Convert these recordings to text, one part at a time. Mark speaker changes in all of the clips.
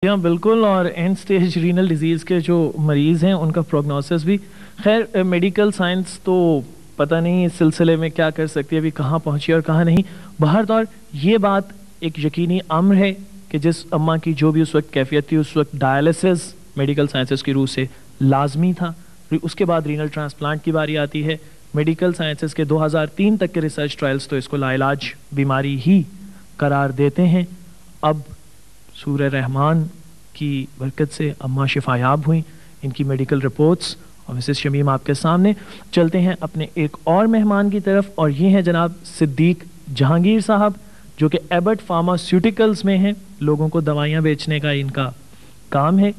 Speaker 1: ہاں بالکل. اور اینڈ سٹیج رینل ڈیزیز کے جو مریض ہیں ان کا پروگنوسس بھی خیر میڈیکل سائنس تو پتہ نہیں اس سلسلے میں کیا کر سکتی ہے, ابھی کہاں پہنچی اور کہاں نہیں. بہرطور یہ بات ایک یقینی امر ہے کہ جس اماں کی جو بھی اس وقت کیفیت تھی اس وقت ڈائلسس میڈیکل سائنسز کی روح سے لازمی تھا. اس کے بعد رینل ٹرانسپلانٹ کی باری آتی ہے. میڈیکل سائنسز کے 2003 تک کے ریسرچ ٹرائلز تو اس کو لا علاج بیماری ہی قرار دیتے ہیں. اب سورہ رحمان کی برکت سے اماں شفایاب ہوئیں, ان کی میڈیکل رپورٹس اور مسز شمیم آپ کے سامنے. چلتے ہیں اپنے ایک اور مہمان کی طرف, اور یہ ہیں جناب صدیق جہانگیر صاحب جو کہ ایبٹ فارماسیوٹیکلز میں ہیں, لوگوں کو دوائیاں بیچنے کا ان کا کام ہے.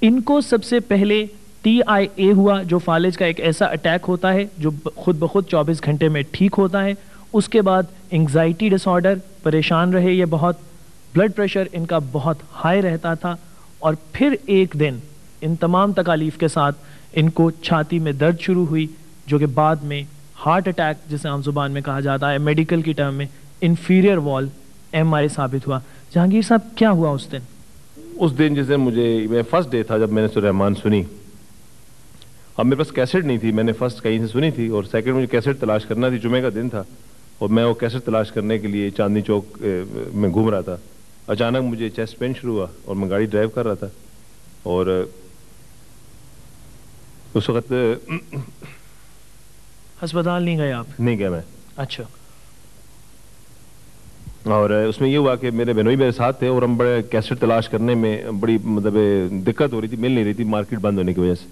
Speaker 1: ان کو سب سے پہلے TIA ہوا جو فالج کا ایک ایسا اٹیک ہوتا ہے جو خود بخود 24 گھنٹے میں ٹھیک ہوتا ہے. اس کے بعد انگزائٹی ڈس آرڈر, پریشان رہے یہ بہت, بلڈ پریشر ان کا بہت ہائی رہتا تھا, اور پھر ایک دن ان تمام تکالیف کے ساتھ ان کو چھاتی میں درد شروع ہوئی جو کہ بعد میں ہارٹ اٹیک جسے عام زبان میں کہا جاتا ہے, میڈیکل کی ٹرم میں انفیریئر وال MRA ثابت ہوا. جہانگیر صاحب کیا ہوا اس دن؟
Speaker 2: اس دن جس دن میں فرسٹ ڈے تھا جب میں نے سورہ رحمان سنی. اب میرے پاس کیسٹ نہیں تھی, میں نے فرسٹ کہیں سے سنی تھی, اور سیکنڈ مجھے کیسٹ تلاش کرنا تھی. جمعے کا دن تھا اور میں وہ کیسٹ تلاش کرنے کے لیے چاندنی چوک میں گھوم رہا تھا. اچانک مجھے چیسٹ پین شروع ہوا اور میں گاڑی ڈرائیو کر رہا تھا, اور اس وقت
Speaker 1: ہسپتال نہیں گئے آپ؟
Speaker 2: نہیں گیا میں.
Speaker 1: اچھا.
Speaker 2: اور اس میں یہ ہوا کہ میرے بہنوئی میرے ساتھ تھے, اور ہم بڑے کیسٹ تلاش کرنے میں بڑی مطلب دقت ہو رہی تھی, مل نہیں رہی تھی مارکیٹ بند ہونے کی وجہ سے.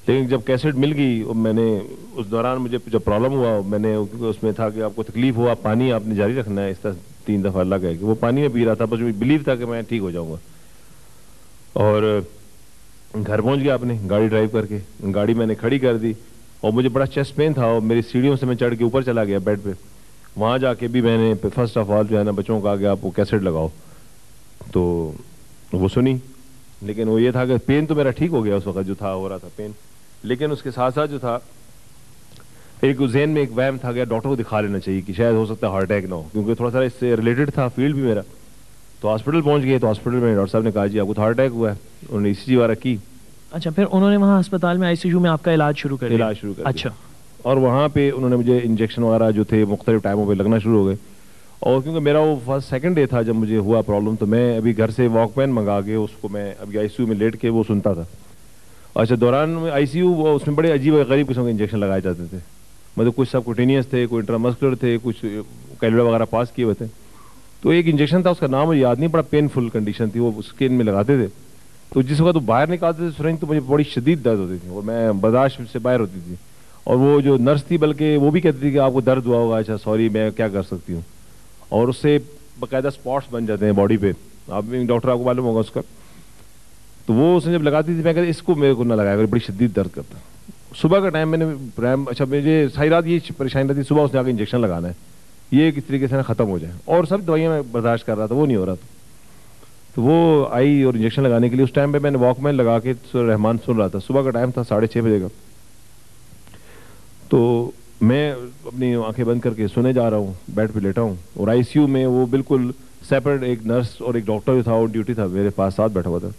Speaker 2: لیکن جب کیسٹ مل گئی, اور میں نے اس دوران مجھے جب پرابلم ہوا, میں نے اس میں تھا کہ آپ کو تکلیف ہوا, پانی آپ نے جاری رکھنا ہے, اس طرح 3 دفعہ اللہ کہے کہ وہ پانی میں پی رہا تھا, بس مجھے بلیو تھا کہ میں ٹھیک ہو جاؤں گا. اور گھر پہنچ گیا اپنے گاڑی ڈرائیو کر کے, گاڑی میں نے کھڑی کر دی, اور مجھے بڑا چیسٹ پین تھا, اور میری سیڑھیوں سے میں چڑھ کے اوپر چلا گیا بیڈ پہ. وہاں جا کے بھی میں نے فرسٹ آف آل جو ہے نا بچوں کو کہا کہ آپ وہ کیسٹ لگاؤ, تو وہ سنی. لیکن وہ یہ تھا کہ پین تو میرا ٹھیک ہو گیا اس وقت جو تھا, ہو رہا تھا پین, لیکن اس کے ساتھ ساتھ جو تھا ایک ذہن میں ایک وہم تھا کہ ڈاکٹر کو دکھا لینا چاہیے کہ شاید ہو سکتا ہے ہارٹ اٹیک نہ ہو, کیونکہ تھوڑا سا اس سے ریلیٹڈ تھا فیلڈ بھی میرا. تو ہاسپٹل پہنچ گئے, تو ہاسپٹل میں ڈاکٹر صاحب نے کہا جی آپ کو ہارٹ اٹیک ہوا ہے, انہوں نے ECG وغیرہ کی.
Speaker 1: اچھا, پھر انہوں نے وہاں ہسپتال میں ICU میں آپ کا علاج شروع کر دیا؟
Speaker 2: اچھا. اور وہاں پہ انہوں نے مجھے انجیکشن وغیرہ جو تھے مختلف ٹائموں پہ لگنا شروع ہو گئے. اور کیونکہ میرا وہ فرسٹ سیکنڈ ڈے تھا جب مجھے ہوا پرابلم, تو میں ابھی گھر سے واک مین منگا کے اس کو میں ابھی ICU میں لیٹ کے وہ سنتا تھا. اچھا, دوران ICU اس میں بڑے عجیب و غریب قسم کے انجیکشن لگائے جاتے تھے, مطلب کچھ سب کوٹینیس تھے, کوئی انٹرامسکولر تھے, کچھ کیلوڑا وغیرہ پاس کیے ہوئے تھے. تو ایک انجیکشن تھا, اس کا نام مجھے یاد نہیں, بڑا پینفل کنڈیشن تھی, وہ اسکن میں لگاتے تھے. تو جس وقت وہ باہر نکالتے تھے سرنج, تو مجھے بڑی شدید درد ہوتی تھی, اور میں برداشت سے باہر ہوتی تھی. اور وہ جو نرس تھی بلکہ وہ بھی کہتی تھی کہ آپ کو درد ہوا ہوگا, اچھا سوری میں کیا کر سکتی ہوں. اور اس سے باقاعدہ اسپاٹس بن جاتے ہیں باڈی پہ, آپ ڈاکٹر آپ کو معلوم ہوگا اس کا. تو وہ اس نے جب لگاتی تھی, میں کہتے اس کو میرے کو نہ لگایا, بڑی شدید درد کرتا. صبح کا ٹائم میں نے اچھا مجھے ساری رات یہ پریشانی رہتی, صبح اس نے آ کے انجیکشن لگانا ہے, یہ کس طریقے سے ختم ہو جائے. اور سب دوائیاں میں برداشت کر رہا تھا, وہ نہیں ہو رہا تھا. تو وہ آئی اور انجیکشن لگانے کے لیے, اس ٹائم پہ میں نے واک مین لگا کے سورہ رحمان سن رہا تھا. صبح کا ٹائم تھا 6:30 بجے کا. تو میں اپنی آنکھیں بند کر کے سونے جا رہا ہوں, بیڈ پہ لیٹا ہوں, اور ICU میں وہ بالکل سیپریٹ ایک نرس اور ایک ڈاکٹر جو تھا وہ ڈیوٹی تھا میرے پاس ساتھ بیٹھا ہوا تھا.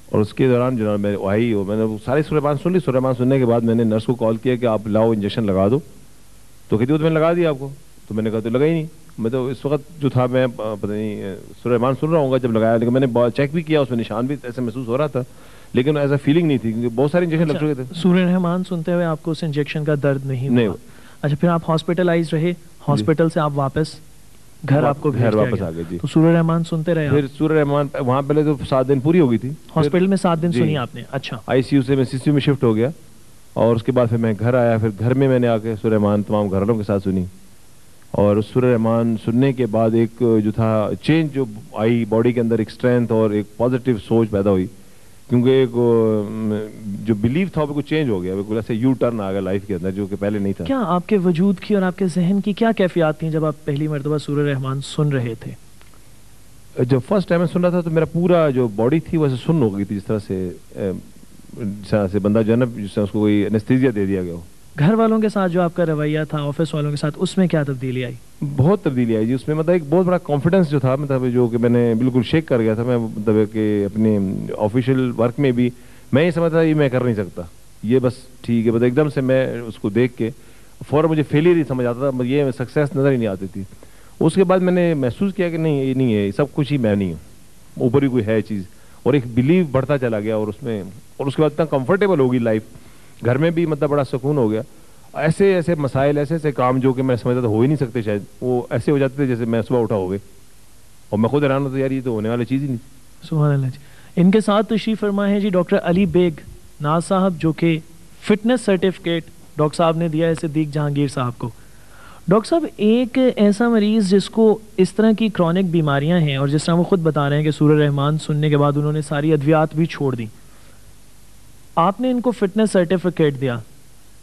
Speaker 2: اور اس کے دوران جناب میں آئی اور میں نے ساری سورہ رحمان سن لی. سورہ رحمان سننے کے بعد میں نے نرس کو کال کیا کہ آپ لاؤ انجیکشن لگا دو. تو کہتی وہ تو میں نے لگا دیا آپ کو. تو میں نے کہا تو لگا ہی نہیں. میں تو اس وقت جو تھا میں پتہ نہیں سورہ رحمان سن رہا ہوں گا جب لگایا, لیکن میں نے چیک بھی کیا, اس میں نشان بھی ایسے محسوس ہو رہا تھا, لیکن ایسا فیلنگ نہیں تھی کیونکہ بہت سارے انجیکشن لگ چکے تھے.
Speaker 1: سورہ رحمان سنتے ہوئے آپ کو اس انجیکشن کا درد نہیں ہوا؟ اچھا, پھر آپ ہاسپٹلائز رہے, ہاسپٹل سے آپ واپس گھر آپ کو
Speaker 2: گھر واپس آ گئے. جی.
Speaker 1: تو سورہ رحمان سنتے رہے؟
Speaker 2: پھر سورہ رحمان وہاں پہلے تو 7 دن پوری ہو گئی تھی,
Speaker 1: ہاسپٹل میں 7 دن سنی آپ نے؟ اچھا.
Speaker 2: ICU سے میں CCU میں شفٹ ہو گیا, اور اس کے بعد پھر میں گھر آیا. پھر گھر میں نے آ کے سورہ رحمان تمام گھر والوں کے ساتھ سنی. اور سورہ رحمان سننے کے بعد ایک جو تھا چینج جو آئی باڈی کے اندر, ایک اسٹرینتھ اور ایک پازیٹیو سوچ پیدا ہوئی, کیونکہ ایک جو بلیف تھا وہ بالکل چینج ہو گیا, بالکل ایسے یو ٹرن آ گیا لائف کے اندر جو کہ پہلے نہیں تھا.
Speaker 1: کیا آپ کے وجود کی اور آپ کے ذہن کی کیا کیفیات تھیں جب آپ پہلی مرتبہ سورہ رحمان سن رہے تھے؟
Speaker 2: جب فرسٹ ٹائم میں سن رہا تھا تو میرا پورا جو باڈی تھی ویسے سن ہو گئی تھی, جس طرح سے بندہ جو ہے نا, جس طرح اس کو کوئی انستھیزیا دے دیا گیا ہو,
Speaker 1: گھر والوں کے ساتھ جو آپ کا رویہ تھا آفس والوں کے ساتھ، اس میں کیا تبدیلی آئی؟
Speaker 2: بہت تبدیلی آئی جی اس میں، مطلب ایک بہت بڑا کانفیڈنس جو تھا، مطلب جو کہ میں نے بالکل شیک کر گیا تھا میں، مطلب کہ اپنے آفیشیل ورک میں بھی میں یہ سمجھتا تھا یہ میں کر نہیں سکتا، یہ بس ٹھیک ہے، مطلب ایک دم سے میں اس کو دیکھ کے فوراً مجھے فیلئر ہی سمجھ آتا تھا، یہ سکسیس نظر ہی نہیں آتی تھی. اس کے بعد میں نے محسوس کیا کہ نہیں یہ نہیں ہے، سب کچھ ہی میں نہیں ہوں، اوپر ہی کوئی ہے چیز، اور ایک بلیو بڑھتا چلا گیا، اور اس میں اور اس کے بعد اتنا کمفرٹیبل ہوگی لائف، گھر میں بھی مطلب بڑا سکون ہو گیا. ایسے ایسے مسائل، ایسے ایسے کام جو کہ میں سمجھتا تھا ہو ہی نہیں سکتے شاید، وہ ایسے ہو جاتے تھے جیسے میں صبح اٹھا ہو گئے، اور میں خود حیران ہوتا یار یہ تو ہونے والی چیز ہی نہیں.
Speaker 1: سبحان اللہ جی. ان کے ساتھ تشریف فرما ہے جی ڈاکٹر علی بیگ ناز صاحب، جو کہ فٹنس سرٹیفکیٹ ڈاکٹر صاحب نے دیا ہے صدیق جہانگیر صاحب کو. ڈاکٹر صاحب ایک ایسا مریض جس کو اس طرح کی کرونک بیماریاں ہیں، اور جس طرح وہ خود بتا رہے ہیں کہ سورہ رحمان سننے کے بعد انہوں نے ساری ادویات بھی چھوڑ دیں، آپ نے ان کو فٹنس سرٹیفکیٹ دیا،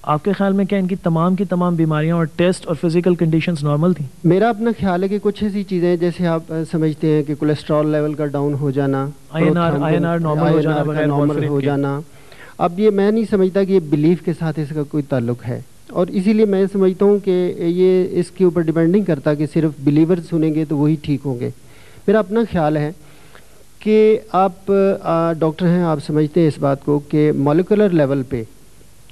Speaker 1: آپ کے خیال میں کیا ان کی تمام بیماریاں اور ٹیسٹ اور فزیکل کنڈیشنز نارمل تھیں؟
Speaker 3: میرا اپنا خیال ہے کہ کچھ ایسی چیزیں جیسے آپ سمجھتے ہیں کہ کولیسٹرول لیول کا ڈاؤن ہو جانا،
Speaker 1: INR
Speaker 3: نارمل ہو جانا، اب یہ میں نہیں سمجھتا کہ یہ بلیف کے ساتھ اس کا کوئی تعلق ہے، اور اسی لیے میں سمجھتا ہوں کہ یہ اس کے اوپر ڈیپینڈ نہیں کرتا کہ صرف بلیور سنیں گے تو وہی ٹھیک ہوں گے. میرا اپنا خیال ہے کہ آپ ڈاکٹر ہیں، آپ سمجھتے ہیں اس بات کو کہ مولیکولر لیول پہ،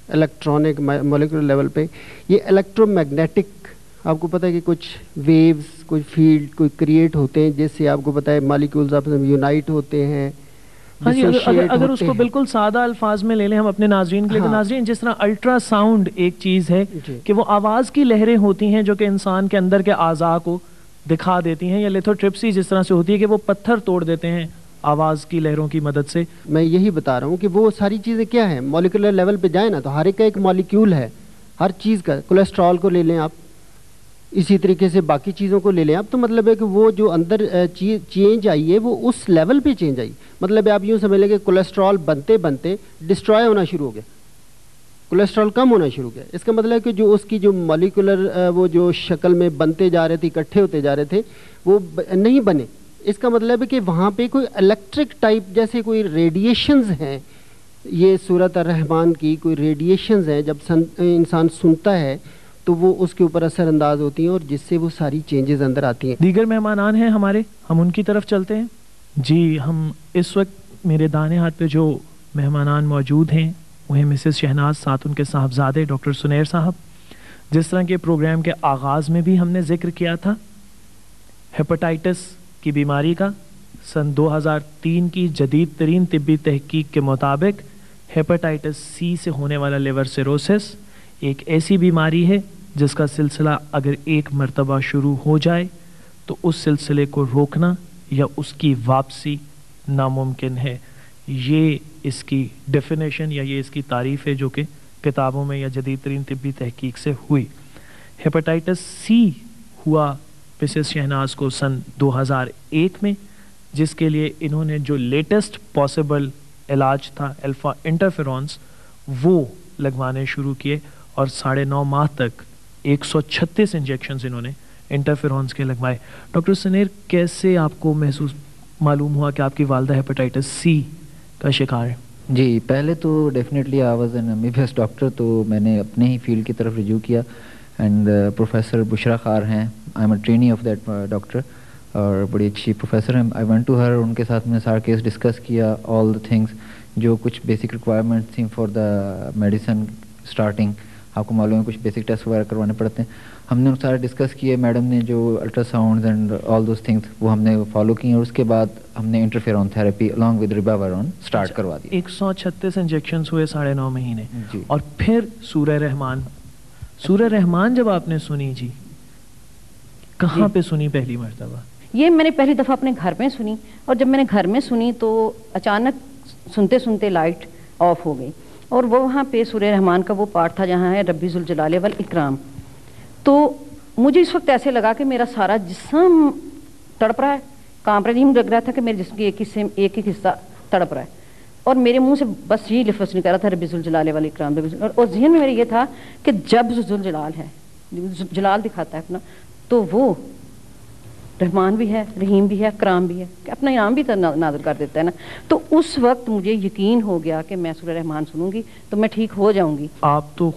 Speaker 3: الیکٹرانک مولیکولر لیول پہ یہ الیکٹرو میگنیٹک، آپ کو پتہ ہے کہ کچھ ویوز، کوئی فیلڈ کوئی کریٹ ہوتے ہیں جس سے آپ کو پتہ ہے مالیکولز آپ یونائٹ ہوتے ہیں.
Speaker 1: ہاں جی، اگر اس کو بالکل سادہ الفاظ میں لے لیں ہم اپنے ناظرین کے لیے، تو ناظرین جس طرح الٹرا ساؤنڈ ایک چیز ہے کہ وہ آواز کی لہریں ہوتی ہیں جو کہ انسان کے اندر کے اعضاء کو دکھا دیتی ہیں، یا لیتھوٹرپسی جس طرح سے ہوتی ہے کہ وہ پتھر توڑ دیتے ہیں آواز کی لہروں کی مدد سے.
Speaker 3: میں یہی بتا رہا ہوں کہ وہ ساری چیزیں کیا ہیں، مولیکولر لیول پہ جائیں نا تو ہر ایک کا ایک مالیکیول ہے، ہر چیز کا. کولیسٹرول کو لے لیں آپ، اسی طریقے سے باقی چیزوں کو لے لیں آپ، تو مطلب ہے کہ وہ جو اندر چینج آئی ہے وہ اس لیول پہ چینج آئی. مطلب ہے آپ یوں سمجھ لیں کہ کولیسٹرول بنتے بنتے ڈسٹروائے ہونا شروع ہو گیا، کولیسٹرول کم ہونا شروع ہو گیا. اس کا مطلب ہے کہ جو اس کی جو مالیکولر وہ جو شکل میں بنتے جا رہے تھے، اکٹھے ہوتے جا رہے تھے، وہ نہیں بنے. اس کا مطلب ہے کہ وہاں پہ کوئی الیکٹرک ٹائپ جیسے کوئی ریڈیشنز ہیں، یہ سورۃ الرحمن کی کوئی ریڈیشنز ہیں، جب انسان سنتا ہے تو وہ اس کے اوپر اثر انداز ہوتی ہیں، اور جس سے وہ ساری چینجز اندر آتی ہیں.
Speaker 1: دیگر مہمانان ہیں ہمارے، ہم ان کی طرف چلتے ہیں. جی، ہم اس وقت میرے دانے ہاتھ پہ جو مہمانان موجود ہیں وہ ہیں مسز شہناز، ساتھ ان کے صاحبزادے ڈاکٹر سنیر صاحب. جس طرح کے پروگرام کے آغاز میں بھی ہم نے ذکر کیا تھا ہیپاٹائٹس کی بیماری کا، سن 2003 کی جدید ترین طبی تحقیق کے مطابق ہیپاٹائٹس سی سے ہونے والا لیور سیروسس ایک ایسی بیماری ہے جس کا سلسلہ اگر ایک مرتبہ شروع ہو جائے تو اس سلسلے کو روکنا یا اس کی واپسی ناممکن ہے. یہ اس کی ڈیفینیشن یا یہ اس کی تعریف ہے جو کہ کتابوں میں یا جدید ترین طبی تحقیق سے ہوئی. ہیپاٹائٹس سی ہوا مسز شہناز کو سن 2001 میں، جس کے لیے انہوں نے جو لیٹسٹ پاسبل علاج تھا الفا انٹرفیرونس وہ لگوانے شروع کیے، اور 9.5 ماہ تک 136 انجیکشنز انہوں نے انٹرفیرونس کے لگوائے. ڈاکٹر سنیر، کیسے آپ کو محسوس معلوم ہوا کہ آپ کی والدہ ہیپاٹائٹس سی کا شکار ہے؟
Speaker 4: جی، پہلے تو definitely I was an MBBS doctor, تو میں نے اپنے ہی فیلڈ کی طرف رجوع کیا. اینڈ پروفیسر بشرا خار ہیں، I am a trainee of that doctor, اور بڑی اچھی پروفیسر ہیں. آئی وینٹ ٹو ہر، ان کے ساتھ میں سارا کیس ڈسکس کیا، آل دا تھنگس جو کچھ بیسک ریکوائرمنٹ تھیں فار دا میڈیسن اسٹارٹنگ. آپ کو معلوم ہے کچھ بیسک ٹیسٹ وغیرہ کروانے پڑتے ہیں. ہم نے سارے ڈسکس کیے، میڈم نے جو ultra sounds and all those things وہ ہم نے فالو کی، اور اس کے بعد ہم نے انٹرفیرون تھراپی الانگ ود ریباویرون اسٹارٹ کروا دی.
Speaker 1: 136 انجیکشنز ہوئے 9.5 مہینے. اور پھر سورہ رحمان جب آپ نے سنی، جی کہاں پہ سنی پہلی مرتبہ؟
Speaker 5: یہ میں نے پہلی دفعہ اپنے گھر میں سنی، اور جب میں نے گھر میں سنی تو اچانک سنتے سنتے لائٹ آف ہو گئی، اور وہ وہاں پہ سورہ رحمان کا وہ پارٹ تھا جہاں ہے ربی ذوالجلال والاکرام. تو مجھے اس وقت ایسے لگا کہ میرا سارا جسم تڑپ رہا ہے، کانپ رہا ہے. نہیں لگ رہا تھا کہ میرے جسم کی ایک حصہ تڑپ رہا ہے، اور میرے منہ سے بس یہی لفظ نکل رہا تھا ربی ذوالجلال والاکرام. اور ذہن میں میرے یہ تھا کہ جب ذوالجلال ہے، جلال دکھاتا ہے اپنا، تو وہ رحمان بھی ہے، رحیم بھی ہے، کرام بھی ہے، کہ اپنا انعام بھی نازل کر دیتا ہے نا. تو اس وقت مجھے یقین ہو گیا کہ میں سورہ رحمان سنوں گی تو میں ٹھیک ہو جاؤں گی.
Speaker 1: آپ تو